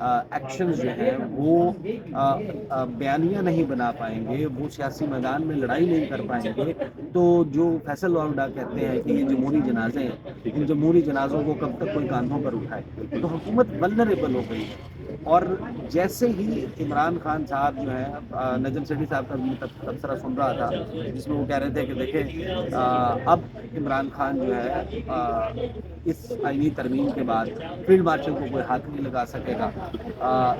Actions جو ہیں وہ بیانیہ نہیں بنا پائیں گے، وہ سیاسی میدان میں لڑائی نہیں کر پائیں گے، تو جو فیصل لاؤڈا کہتے ہیں کہ یہ جمہوری جنازے ہیں، ان جمہوری جنازوں کو کب تک کوئی کاندھوں پر اٹھائے، تو حکومت ولنریبل ہو گئی ہے۔ اور جیسے ہی عمران خان صاحب جو ہے، نجم سیٹھی صاحب کا بھی تبصرہ سن رہا تھا جس میں وہ کہہ رہے تھے کہ دیکھیں اب عمران خان جو ہے اس آئینی ترمیم کے بعد فیلڈ مارشل کو کوئی ہاتھ نہیں لگا سکے گا،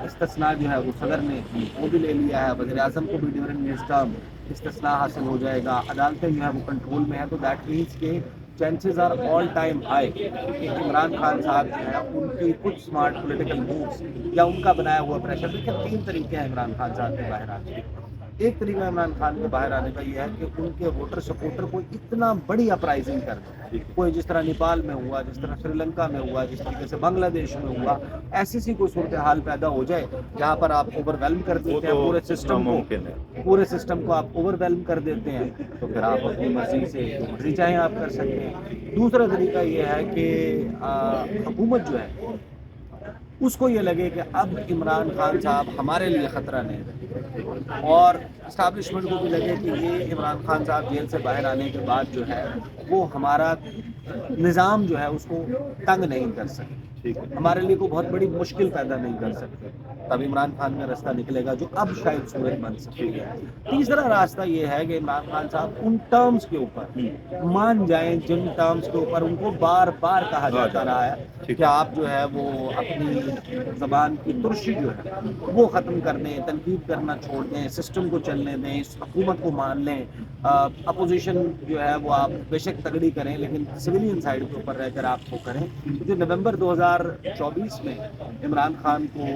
استثناء جو ہے وہ صدر نے وہ بھی لے لیا ہے، وزیر اعظم کو بھی ڈیورنگ ہز ٹرم استثناء حاصل ہو جائے گا، عدالتیں جو ہے وہ کنٹرول میں ہے، تو دیٹ مینس کے chances are all time high کہ عمران خان صاحب جو ہے ان کی کچھ اسمارٹ پولیٹیکل مووز یا ان کا بنایا ہوا پریشر، دیکھیں 3 طریقے ہیں عمران خان صاحب کے باہر آنے کے۔ ایک طریقہ عمران خان کے باہر آنے کا یہ ہے کہ ان کے ووٹر سپورٹر کو اتنا بڑی اپرائزنگ کر دیں، کوئی جس طرح نیپال میں ہوا، جس طرح سری لنکا میں ہوا، جس طریقے سے بنگلہ دیش میں ہوا، ایسی سی کوئی صورتحال پیدا ہو جائے جہاں پر آپ اوور ویلم کر دیتے ہیں پورے سسٹم کو، پورے سسٹم کو آپ اوور ویلم کر دیتے ہیں، تو پھر آپ اپنی مرضی سے جو مرضی چاہیں آپ کر سکتے ہیں۔ دوسرا طریقہ یہ ہے کہ حکومت جو ہے اس کو یہ لگے کہ اب عمران خان صاحب ہمارے لیے خطرہ نہیں رہے، اور اسٹیبلشمنٹ کو بھی لگے کہ یہ عمران خان صاحب جیل سے باہر آنے کے بعد جو ہے وہ ہمارا نظام جو ہے اس کو تنگ نہیں کر سکے، ہمارے لیے کوئی بہت بڑی مشکل پیدا نہیں کر سکتے، تب عمران خان کا راستہ نکلے گا جو اب شاید صورت بن سکتی ہے۔ تیسرا راستہ یہ ہے کہ عمران خان صاحب ان ٹرمز کے اوپر مان جائیں جن ٹرمز کے اوپر ان کو بار بار کہا جاتا رہا ہے کہ آپ جو ہے وہ اپنی زبان کی ترشی جو ہے وہ ختم کر دیں، تنقید کرنا چھوڑ دیں، سسٹم کو چلنے دیں، اس حکومت کو مان لیں، اپوزیشن جو ہے وہ آپ بے شک تگڑی کریں لیکن سویلین سائڈ کے اوپر رہ کر آپ وہ کریں۔ جو نومبر 2024 میں عمران خان کو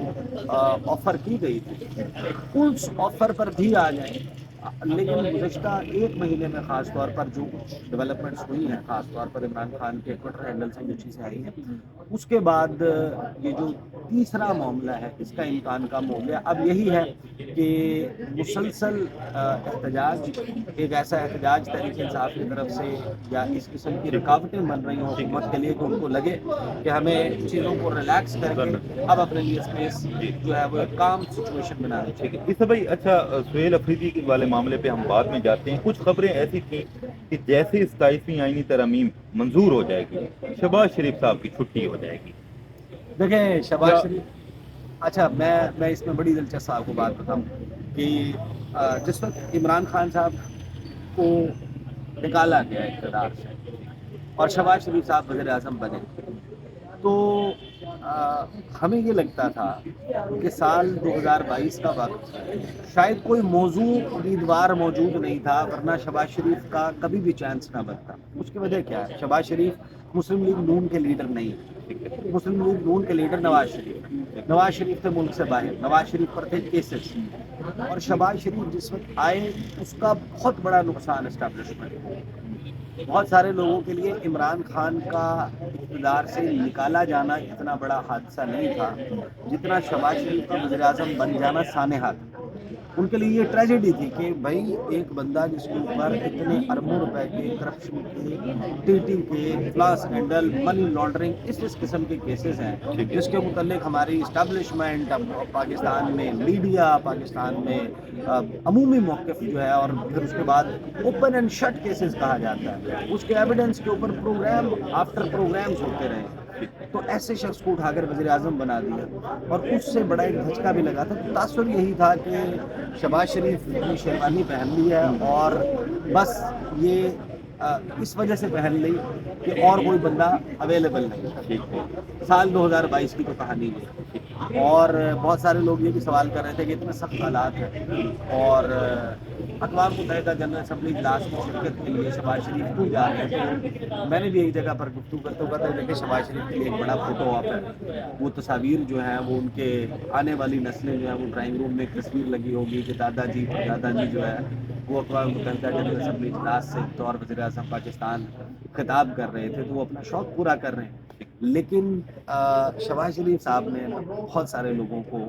آفر کی گئی تھی اس آفر پر بھی آ جائیں، لیکن گزشتہ 1 مہینے میں خاص طور پر جو کچھ ڈیولپمنٹس ہوئی ہیں، خاص طور پر عمران خان کے ٹویٹر ہینڈل سے جو چیزیں آئی ہیں، اس کے بعد یہ جو تیسرا معاملہ ہے اس کا امکان کم ہو گیا۔ اب یہی ہے کہ مسلسل احتجاج، ایک ایسا احتجاج تحریک انصاف کی طرف سے یا اس قسم کی رکاوٹیں بن رہی ہوں حکومت کے لیے کہ ان کو لگے کہ ہمیں چیزوں کو ریلیکس کر کے اب اپنے لیے اسپیس جو ہے وہ ایک کام سچویشن بنانا چاہیے۔ اس سے بھائی اچھا، سہیل افریدی والے معاملے پہ ہم بعد میں جاتے ہیں۔ کچھ خبریں ایسی تھیں کہ جیسے 27ویں آئینی ترمیم منظور ہو جائے گی شہباز شریف صاحب کی چھٹی ہو جائے گی۔ دیکھیں شہباز شریف، اچھا میں اس میں بڑی دلچسپ آپ کو بات بتاؤں کہ جس وقت عمران خان صاحب کو نکالا گیا اقتدار سے اور شہباز شریف صاحب وزیر اعظم بنے، تو ہمیں یہ لگتا تھا کہ سال 2022 کا وقت شاید کوئی موضوع امیدوار موجود نہیں تھا، ورنہ شہباز شریف کا کبھی بھی چانس نہ بنتا۔ اس کی وجہ کیا ہے؟ شہباز شریف مسلم لیگ نون کے لیڈر نہیں، مسلم لیگ نون کے لیڈر نواز شریف تھے ملک سے باہر، نواز شریف پر تھے کیسز، اور شہباز شریف جس وقت آئے اس کا بہت بڑا نقصان اسٹیبلشمنٹ ہوا۔ بہت سارے لوگوں کے لیے عمران خان کا اقتدار سے نکالا جانا اتنا بڑا حادثہ نہیں تھا جتنا شہباز شریف کا وزیر اعظم بن جانا سانحہ تھا۔ ان کے لیے یہ ٹریجڈی تھی کہ بھائی ایک بندہ جس کے اوپر اتنے اربوں روپے کے کرپشن کے، ٹی ٹی کے، فلاں اسکینڈل، منی لانڈرنگ، اس قسم کے کیسز ہیں جس کے متعلق ہماری اسٹیبلشمنٹ، پاکستان میں میڈیا، پاکستان میں عمومی موقف جو ہے، اور پھر اس کے بعد اوپن اینڈ شٹ کیسز کہا جاتا ہے، اس کے ایویڈنس کے اوپر پروگرام آفٹر پروگرامز ہوتے رہے، تو ایسے شخص کو اٹھا کر وزیر اعظم بنا دیا، اور اس سے بڑا ایک دھچکا بھی لگا تھا۔ تاثر یہی تھا کہ شہباز شریف نے شیروانی پہن لی ہے اور بس یہ اس وجہ سے پہن لی کہ اور کوئی بندہ اویلیبل نہیں۔ سال 2022 کی تو کہانی ہے، اور بہت سارے لوگ یہ بھی سوال کر رہے تھے کہ اتنے سخت حالات ہیں اور اقوام متحدہ جنرل اسمبلی اجلاس کی شرکت کے لیے شہباز شریف کیوں جا رہے ہیں، تو میں نے بھی ایک جگہ پر گفتگو کرتے ہوئے کہا تھا کہ شہباز شریف کے لیے ایک بڑا فوٹو آپ ہے، وہ تصاویر جو ہیں وہ ان کے آنے والی نسلیں جو ہیں وہ ڈرائنگ روم میں ایک تصویر لگی ہوگی کہ دادا جی جو ہے وہ اقوام متحدہ جنرل اسمبلی اجلاس سے بطور وزیر اعظم پاکستان خطاب کر رہے تھے، تو وہ اپنا شوق پورا کر رہے ہیں۔ لیکن شہباز شریف صاحب نے بہت سارے لوگوں کو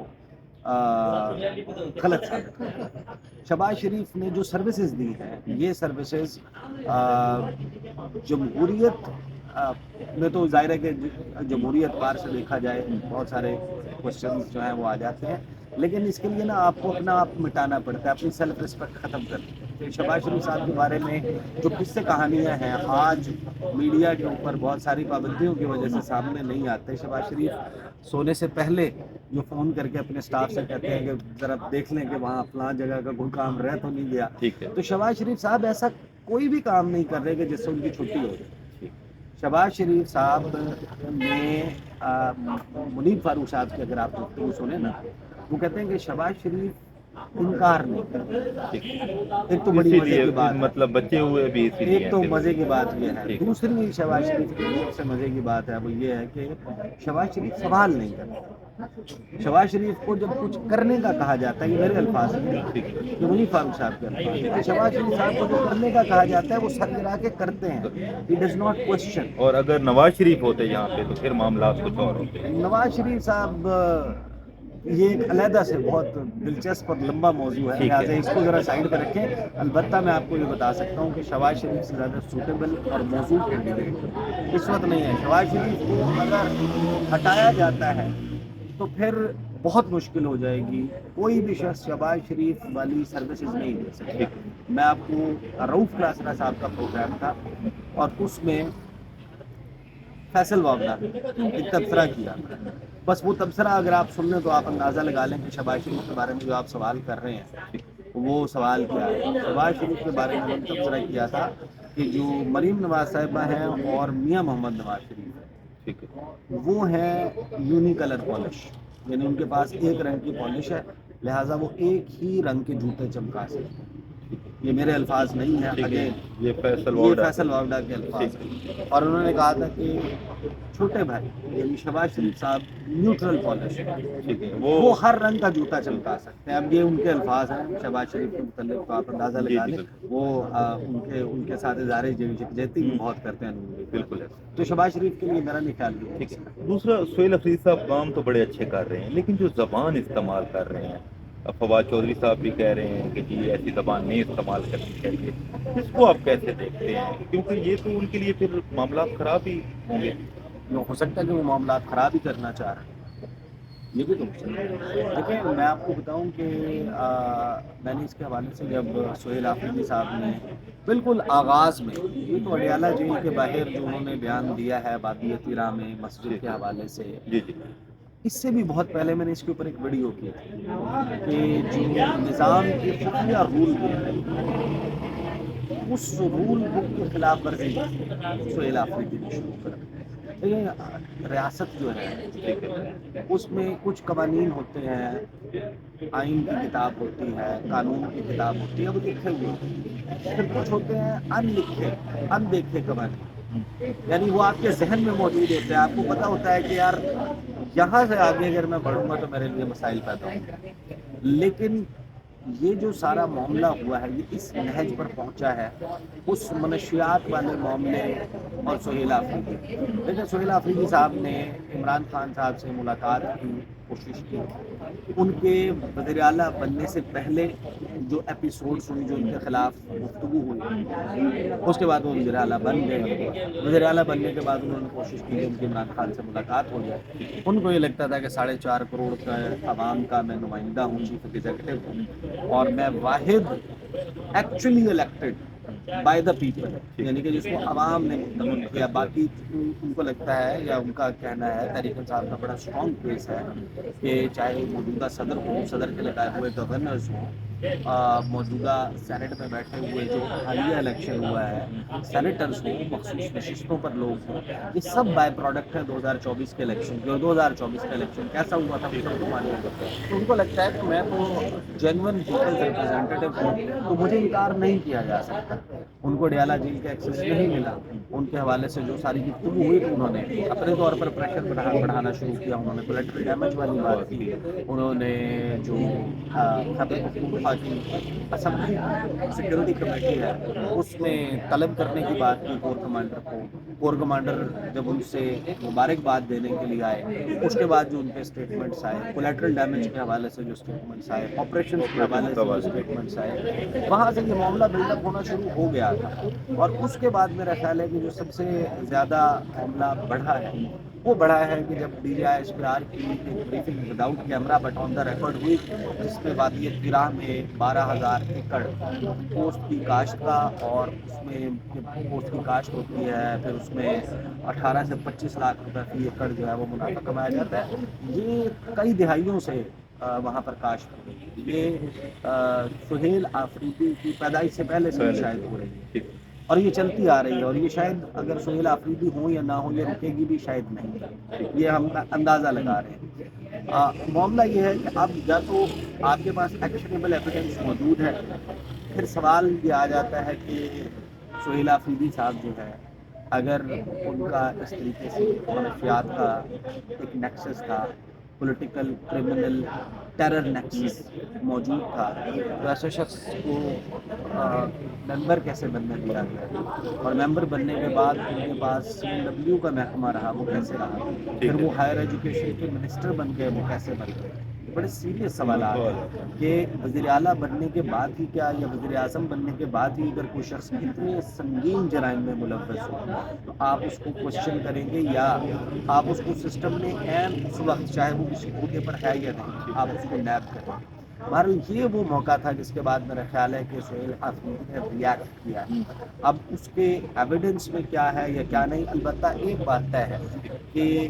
غلط ثابت کیا۔ شہباز شریف نے جو سروسز دی ہیں یہ سروسز جمہوریت میں تو ظاہر ہے کہ جمہوری اعتبار سے دیکھا جائے بہت سارے کوشچنز جو ہیں وہ آ جاتے ہیں، لیکن اس کے لیے نا آپ کو اپنا آپ مٹانا پڑتا ہے، اپنی سیلف رسپیکٹ ختم کرنی ہے۔ شہباز شریف صاحب کے بارے میں جو قصے کہانیاں ہیں آج میڈیا کے اوپر بہت ساری پابندیوں کی وجہ سے سامنے نہیں آتے۔ شہباز شریف سونے سے پہلے جو فون کر کے اپنے سٹاف سے کہتے ہیں کہ ذرا دیکھ لیں کہ وہاں فلاں جگہ کا کوئی کام رہ تو نہیں گیا، ٹھیک ہے، تو شہباز شریف صاحب ایسا کوئی بھی کام نہیں کر رہے کہ جس سے ان کی چھٹی ہو جائے۔ شہباز شریف صاحب نے منیب فاروق صاحب کی اگر آپ گفتگو سنیں نا، وہ کہتے ہیں کہ شہباز شریف انکار نہیں کرتے۔ ایک تو بڑی اسی مزے لیے کی بات ہے، مطلب بچے ہوئے بھی اسی لیے ایک تو ہیں مزے کی بات یہ ہے، ٹھیک دوسری شہباز شریف کی سب سے مزے کی بات ہے وہ یہ ہے کہ شہباز شریف سوال نہیں کرتے۔ شہباز شریف کو جب کچھ کرنے کا کہا جاتا ہے، یہ میرے الفاظ ہیں، یہ منیب فاروق صاحب کے الفاظ ہیں، کہ شہباز شریف صاحب کو جو کرنے کا کہا جاتا ہے وہ سر گرا کے کرتے ہیں، he does not question۔ اور اگر نواز شریف ہوتے یہاں پہ تو پھر معاملات کچھ اور ہوتے۔ نواز شریف صاحب یہ ایک علیحدہ سے بہت دلچسپ اور لمبا موضوع ہے، ٹھیک ہے۔ لہٰذا اس کو ذرا سائڈ پہ رکھیں۔ البتہ میں آپ کو یہ بتا سکتا ہوں کہ شہباز شریف سے زیادہ سوٹیبل اور موزوں کینڈیڈیٹ اس وقت نہیں ہے۔ شہباز شریف کو اگر ہٹایا جاتا ہے تو پھر بہت مشکل ہو جائے گی، کوئی بھی شخص شہباز شریف والی سروسز نہیں دے سکتا۔ میں آپ کو رؤف کلاسرا صاحب کا پروگرام تھا اور اس میں فیصل واوڈا ایک تبصرہ کیا، بس وہ تبصرہ اگر آپ سن لیں تو آپ اندازہ لگا لیں کہ شہباز شریف کے بارے میں جو آپ سوال کر رہے ہیں وہ سوال کیا ہے۔ شہباز شریف کے بارے میں تبصرہ کیا تھا کہ جو مریم نواز صاحبہ ہیں اور میاں محمد نواز شریف ہیں وہ ہیں یونی کلر پالش، یعنی ان کے پاس ایک رنگ کی پالش ہے، لہٰذا وہ ایک ہی رنگ کے جوتے چمکا سکتے ہیں۔ یہ میرے الفاظ نہیں ہیں، اگین یہ فیصل یہ فیصل واوڈا کے الفاظ ہیں، اور انہوں نے کہا تھا کہ چھوٹے بھائی یعنی شہباز شریف صاحب نیوٹرل پالش ہے، وہ ہر رنگ کا جوتا چمکا سکتے ہیں۔ اب یہ ان کے الفاظ ہیں شہباز شریف کے متعلق، تو آپ اندازہ لگا لیں وہ ان کے ساتھ اظہار یکجہتی بھی بہت کرتے ہیں بالکل، تو شہباز شریف کے لیے میرا نہیں خیال ٹھیک ہے۔ دوسرا، سہیل افریدی صاحب کام تو بڑے اچھے کر رہے ہیں، لیکن جو زبان استعمال کر رہے ہیں، اب فواد چودھری صاحب بھی کہہ رہے ہیں کہ جی ایسی زبان نہیں استعمال کرنی چاہیے، اس کو آپ کیسے دیکھتے ہیں؟ کیونکہ یہ تو ان کے لیے پھر معاملات خراب ہی ہوں گے۔ ہو سکتا ہے کہ وہ معاملات خراب ہی کرنا چاہ رہے ہیں، یہ بھی تو ہو سکتا ہے۔ دیکھیں میں آپ کو بتاؤں کہ میں نے اس کے حوالے سے جب سہیل آفریدی صاحب نے بالکل آغاز میں یہ تو اڈیالہ جیل کے باہر جو انہوں نے بیان دیا ہے بادی تیرا میں مسجد کے حوالے سے، جی جی اس سے بھی بہت پہلے میں نے اس کے اوپر ایک ویڈیو کی تھی کہ جو نظام کی خفیہ رول بک ہے اس رول بک کے خلاف ورزی سہیل آفریدی نے شروع کر دی۔ ریاست جو ہے اس میں کچھ قوانین ہوتے ہیں، آئین کی کتاب ہوتی ہے، قانون کی کتاب ہوتی ہے، وہ لکھے ہوئے ہوتے ہیں، پھر کچھ ہوتے ہیں ان لکھے ان دیکھے قوانین، یعنی وہ آپ کے ذہن میں موجود ہوتے ہیں، آپ کو پتہ ہوتا ہے کہ یار یہاں سے آگے اگر میں بڑھوں گا تو میرے لیے مسائل پیدا ہوں گے، لیکن یہ جو سارا معاملہ ہوا ہے یہ اس نہج پر پہنچا ہے اس منشیات والے معاملے اور سہیل آفریدی۔ لیکن سہیل آفریدی صاحب نے عمران خان صاحب سے ملاقات کی کوشش کی، ان کے وزیر اعلیٰ بننے سے پہلے جو ایپیسوڈز ہوئی جو ان کے خلاف گفتگو ہوئی، اس کے بعد وہ وزیر اعلیٰ بن گئے۔ وزیر اعلیٰ بننے کے بعد انہوں نے کوشش کی کہ ان کی عمران خان سے ملاقات ہو جائے، ان کو یہ لگتا تھا کہ 4.5 کروڑ کا عوام کا میں نمائندہ ہوں، چیف ایگزیکٹو ہوں، اور میں واحد actually elected by the people, یعنی کہ جس کو عوام نے منتخب کیا۔ باقی ان کو لگتا ہے یا ان کا کہنا ہے، تحریک انصاف کا بڑا اسٹرانگ کیس ہے کہ چاہے موجودہ صدر ہو، صدر کے لگائے ہوئے گورنرز ہوں، موجودہ سینٹ میں بیٹھے ہوئے جو حالیہ الیکشن ہوا ہے سینیٹرز ہوں، مخصوص نشستوں پر لوگ ہوں، یہ سب بائی پروڈکٹ ہیں 2024 کے الیکشن کے، اور 2024 کا الیکشن کیسا ہوا تھا مجھے تو معلوم ہے۔ تو ان کو لگتا ہے کہ میں تو جینون پیپل ریپرزینٹیو ہوں، تو مجھے انکار نہیں کیا جا سکتا۔ ان کو اڈیالہ جیل کا ایکسیس نہیں ملا، ان کے حوالے سے جو ساری گفتگو ہوئی تو انہوں نے اپنے طور پر پریشر بڑھانا شروع کیا، انہوں نے کولیٹرل ڈیمیج والی بات کی، انہوں نے جو خیبر پختونخوا کی اسمبلی سیکورٹی کمیٹی ہے اس میں طلب کرنے کی بات کی کور کمانڈر کو، کور کمانڈر جب ان سے مبارکباد دینے کے لیے آئے، اس کے بعد جو ان کے اسٹیٹمنٹس آئے کولیٹرل ڈیمیج کے حوالے سے جو اسٹیٹمنٹس آئے، آپریشن کے حوالے سے جو اسٹیٹمنٹس آئے، وہاں سے یہ معاملہ بلڈ اپ ہونا شروع ہو گیا تھا. اور اس کے بعد میرا خیال ہے کہ جو سب سے زیادہ معاملہ بڑھا ہے وہ بڑھا ہے کہ جب DGI-SPR کی ایک briefing without camera but on the record ہوئی، جس میں وادی طیرہ میں 12,000 ایکڑ پوست کی کاشت کا، اور اس میں پوست کی کاشت ہوتی ہے، پھر اس میں 18 سے 25 لاکھ روپے فی ایکڑ جو ہے وہ منافع کمایا جاتا ہے. یہ کئی دہائیوں سے وہاں پر کاشت ہو رہی ہے. یہ سہیل آفریدی کی پیدائش سے پہلے سے بھی شاید ہو رہی ہے، اور یہ چلتی آ رہی ہے. اور یہ شاید اگر سہیل آفریدی ہوں یا نہ ہوں، یہ رکے گی بھی شاید نہیں، یہ ہم اندازہ لگا رہے ہیں. معاملہ یہ ہے کہ اب یا تو آپ کے پاس ایکشنیبل ایویڈنس موجود ہے، پھر سوال یہ آ جاتا ہے کہ سہیل آفریدی صاحب جو ہے، اگر ان کا اس طریقے سے منشیات کا ایک نیکسس تھا، پولیٹیکل کرمنل ٹیرر نیکسس موجود تھا، تو ایسے شخص کو ممبر کیسے بننے دیا گیا، اور ممبر بننے کے بعد ان کے پاس CNW کا محکمہ رہا، وہ کیسے رہا، پھر وہ ہائر ایجوکیشن کے منسٹر بن گئے، وہ کیسے بن گئے. بڑے سیریس سوالات ہیں کہ وزیر اعلیٰ بننے کے بعد ہی کیا، یا وزیر اعظم بننے کے بعد ہی اگر کوئی شخص اتنے سنگین جرائم میں ملوث ہو تو آپ اس کو کوشچن کریں گے، یا آپ اس کو سسٹم میں عین اس وقت، چاہے وہ کسی عہدے پر ہے یا نہیں، آپ اس کو نیب کریں گے. بہرحال یہ وہ موقع تھا جس کے بعد میرا خیال ہے کہ سہیل آفریدی نے ریاکٹ کیا. اب اس کے ایویڈنس میں کیا ہے یا کیا نہیں، البتہ ایک بات طے ہے کہ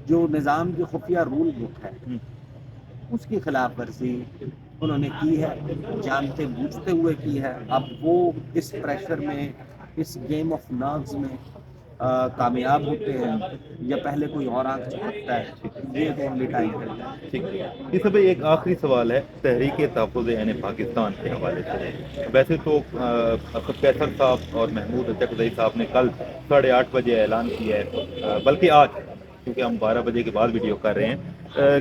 جو نظام کی خفیہ رول بک ہے اس کی خلاف ورزی انہوں نے کی ہے، جانتے بوجھتے ہوئے کی ہے. اب وہ اس پریشر میں، اس گیم آف نروز میں کامیاب ہوتے ہیں یا پہلے کوئی اور آنکھ چپکتا ہے، یہ تو اونلی ٹائم کرتا ہے. ٹھیک ہے. اس میں ایک آخری سوال ہے تحریک تحفظ عین پاکستان کے حوالے سے. ویسے تو اسد قیصر صاحب اور محمود اچکزئی صاحب نے کل 8:30 بجے اعلان کیا ہے، بلکہ آج، کیونکہ ہم 12 بجے کے بعد ویڈیو کر رہے ہیں،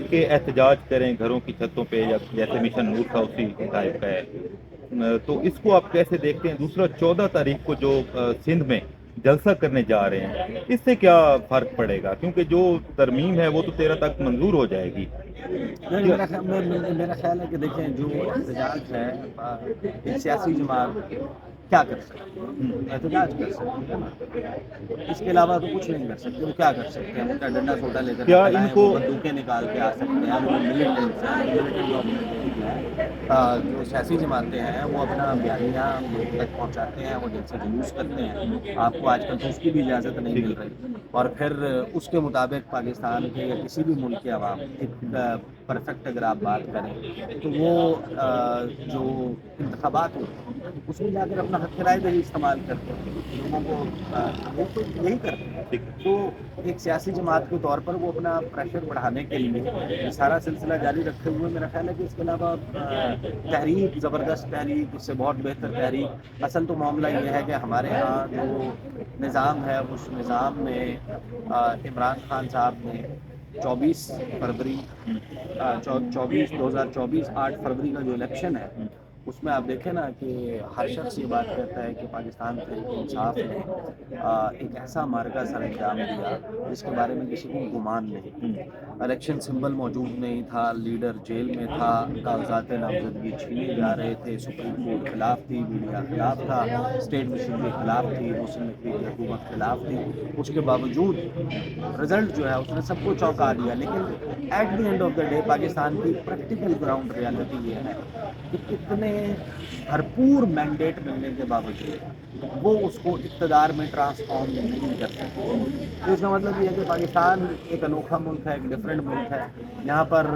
کہ احتجاج کریں گھروں کی چھتوں پہ، یا جیسے مشن نور تھا اسی ٹائپ کا ہے. تو اس کو آپ کیسے دیکھتے ہیں؟ دوسرا 14 تاریخ کو جو سندھ میں جلسہ کرنے جا رہے ہیں، اس سے کیا فرق پڑے گا؟ کیونکہ جو ترمیم ہے وہ تو 13 تک منظور ہو جائے گی. میرا خیال ہے کہ دیکھیں، جو احتجاج ہے، ایک سیاسی جماعت کیا کر سکتی ہے؟ احتجاج کر سکتی ہے نا، اس کے علاوہ تو کچھ نہیں کر سکتے. وہ کیا کر سکتے ہیں؟ ان ڈنڈا سوٹا لے کر کیا ان آئیں، کو وہ بندوقیں نکال کے آ سکتے ہیں. وہ ملیٹنٹس ہیں، ملیٹنٹ آرگنائزیشن ہیں، جو سیاسی جماعتیں ہیں، وہ اپنا بیانیہ لوگوں تک پہنچاتے ہیں، وہ جلسے جلوس کرتے ہیں. آپ کو آج کل تو اس کی بھی اجازت نہیں مل رہی، اور پھر اس کے مطابق پاکستان کے یا کسی بھی ملک کے عوام ایک پرفیکٹ اگر آپ بات کریں تو وہ جو انتخابات ہوتے ہیں اس میں جا کر اپنا حق رائے دہی استعمال کرتے ہیں، لوگوں کو وہ تو یہی کرتے ہیں. تو ایک سیاسی جماعت کے طور پر وہ اپنا پریشر بڑھانے کے لیے یہ سارا سلسلہ جاری رکھتے ہوئے، میرا خیال ہے کہ اس کے علاوہ تحریک، زبردست تحریک، اس سے بہت بہتر تحریک. اصل تو معاملہ یہ ہے کہ ہمارے ہاں جو نظام ہے، اس نظام میں عمران خان صاحب نے 24 فروری 2024 8 فروری کا جو الیکشن ہے، اس میں آپ دیکھیں نا کہ ہر شخص یہ بات کہتا ہے کہ پاکستان تحریک انصاف نے ایک ایسا مارکا سر انجام دیا جس کے بارے میں کسی کو گمان نہیں. الیکشن سمبل موجود نہیں تھا، لیڈر جیل میں تھا، کاغذات نامزدگی چھینے جا رہے تھے، سپریم کورٹ خلاف تھی، میڈیا خلاف تھا، اسٹیٹ مشینری خلاف تھی، مسلم لیگ کی حکومت خلاف تھی. اس کے باوجود رزلٹ جو ہے اس نے سب کو چونکا دیا. لیکن at the end of the day Pakistan کی پریکٹیکل گراؤنڈ ریالٹی یہ ہے کہ اتنے بھرپور مینڈیٹ ملنے کے باوجود وہ اس کو اقتدار میں ٹرانسفارم نہیں کر سکتے. تو اس کا مطلب یہ ہے کہ پاکستان ایک انوکھا ملک ہے، ایک ڈفرینٹ ملک ہے. یہاں پر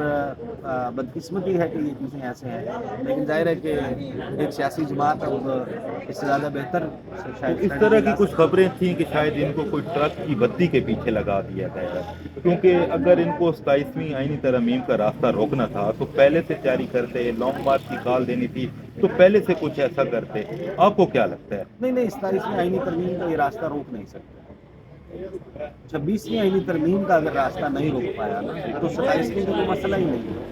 بدقسمتی ہے کہ یہ چیزیں ایسے ہیں، لیکن ظاہر ہے کہ ایک سیاسی جماعت اب اس سے زیادہ بہتر شاید اس طرح کی کچھ خبریں تھیں کہ شاید ان کو کوئی ٹرک کی بتی کے پیچھے لگا دیا گیا ہے، کیونکہ اگر ان کو 27ویں آئینی ترمیم کا راستہ روکنا تھا تو پہلے سے جاری کرتے، لانگ مارچ کی کال دینی تھی تو پہلے سے کچھ ایسا کرتے. آپ کو کیا لگتا ہے؟ نہیں 27ویں آئینی ترمیم کا یہ راستہ روک نہیں سکتے. 26ویں آئینی ترمیم کا اگر راستہ نہیں روک پایا نا تو 27ویں کا تو مسئلہ ہی نہیں ہے.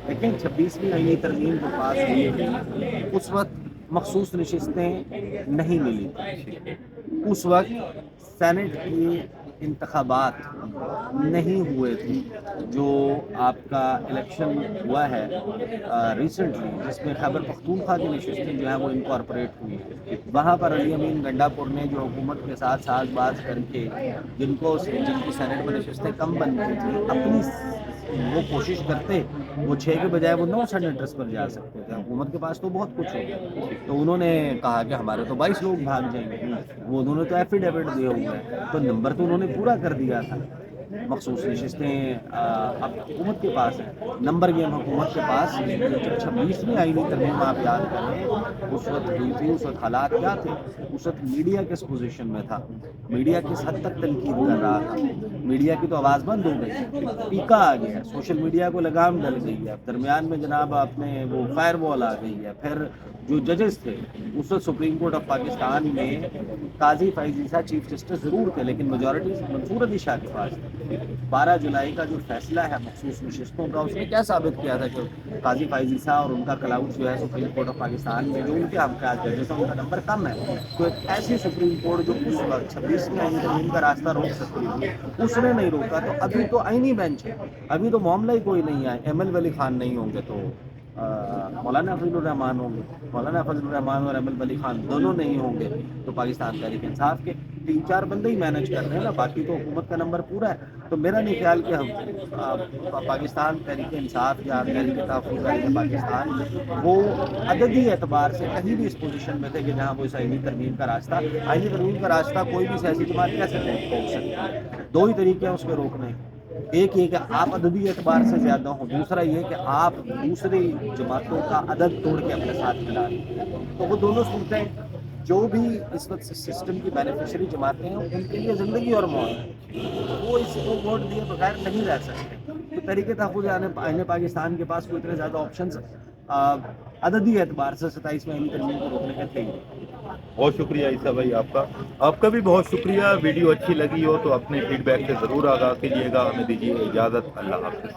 لیکن 26ویں آئینی ترمیم جو پاس ہوئی تھی اس وقت مخصوص نشستیں نہیں ملی. اس وقت سینٹ کی انتخابات نہیں ہوئے تھے، جو آپ کا الیکشن ہوا ہے ریسنٹلی، جس میں خیبر پختونخوا کی نشستیں جو ہیں وہ انکارپوریٹ ہوئی ہیں، وہاں پر علی امین گنڈا پور نے جو حکومت کے ساتھ ساز باز کر کے جن کی سینٹ میں نشستیں کم بن گئی تھی، اپنی وہ کوشش کرتے وہ 6 کے بجائے وہ 9 سینیٹرز پر جا سکتے تھے، حکومت کے پاس تو بہت کچھ ہو گیا، تو انہوں نے کہا کہ ہمارے تو 22 لوگ بھاگ جائیں گے، وہ انہوں نے تو ایفیڈیوٹ دیے ہوئے ہیں، تو نمبر تو انہوں نے پورا کر دیا تھا، مخصوص نشستیں اب حکومت کے پاس ہیں، نمبر گیم حکومت کے پاس، جب 26ویں آئینی ترمیم آپ یاد کریں اس وقت ہوئی تھی، اس وقت حالات کیا تھے، اس وقت میڈیا کس پوزیشن میں تھا، میڈیا کس حد تک تنقید کر رہا تھا، میڈیا کی تو آواز بند ہو گئی، پیکا آ گیا، سوشل میڈیا کو لگام ڈل گئی ہے، درمیان میں جناب آپ نے وہ فائر وال آ گئی ہے، پھر جو ججز تھے اس وقت سپریم کورٹ آف پاکستان میں قاضی فائز عیسیٰ چیف جسٹس ضرور تھے، لیکن میجورٹی منصور علی شاہ کے پاس تھی۔ 12 جولائی کا جو فیصلہ ہے مخصوص نشستوں کا، اس نے کیا ثابت کیا تھا کہ قاضی فائز عیسیٰ اور ان کا کلاؤڈ جو ہے سپریم کورٹ آف پاکستان میں جو ان کے حقیقت ججز ہیں ان کا نمبر کم ہے، تو ایک ایسی سپریم کورٹ جو اس وقت 26ویں آئینی ترمیم کا راستہ روک سکتی تھی اس نے نہیں روکا، تو ابھی تو آئینی بینچ ہے، ابھی تو معاملہ ہی کوئی نہیں ہے، ایم ایل ولی خان نہیں ہوں گے تو مولانا فضل الرحمان ہوں گے، مولانا فضل الرحمان اور ایم ایل ولی خان دونوں نہیں ہوں گے تو پاکستان تحریک انصاف کے 3-4 بندے ہی مینج کر رہے ہیں نا، باقی تو حکومت کا نمبر پورا ہے، تو میرا نہیں خیال کہ ہم پاکستان تحریک انصاف یا تحریک تحفظ تحریک پاکستان وہ عددی اعتبار سے کہیں بھی اس پوزیشن میں تھے کہ جہاں وہ اس آئینی ترمیم کا راستہ، آئینی ترمیم کا راستہ کوئی بھی سیاسی جماعت کیسے روک سکتی ہے، 2 ہی طریقے ہیں اس کے روکنے، ایک یہ کہ آپ عددی اعتبار سے زیادہ ہوں، دوسرا یہ کہ آپ دوسری جماعتوں کا عدد توڑ کے اپنے ساتھ ملا لیں، تو وہ دونوں صورتیں جو بھی اس وقت سسٹم کی بینیفیشری جماعتیں ہیں ان کے لیے زندگی اور موت ہے، وہ اس کو ووٹ دیے بغیر نہیں رہ سکتے، تو تحریک تحفظ آئین پاکستان کے پاس کوئی اتنے زیادہ آپشنز عددی اعتبار سے 27ویں آئینی ترمیم کو روکنے کے تھے ہی نہیں۔ بہت شکریہ عیسیٰ بھائی آپ کا بھی بہت شکریہ، ویڈیو اچھی لگی ہو تو اپنے فیڈ بیک سے ضرور آگاہ کیجیے گا، ہمیں دیجیے اجازت، اللہ حافظ۔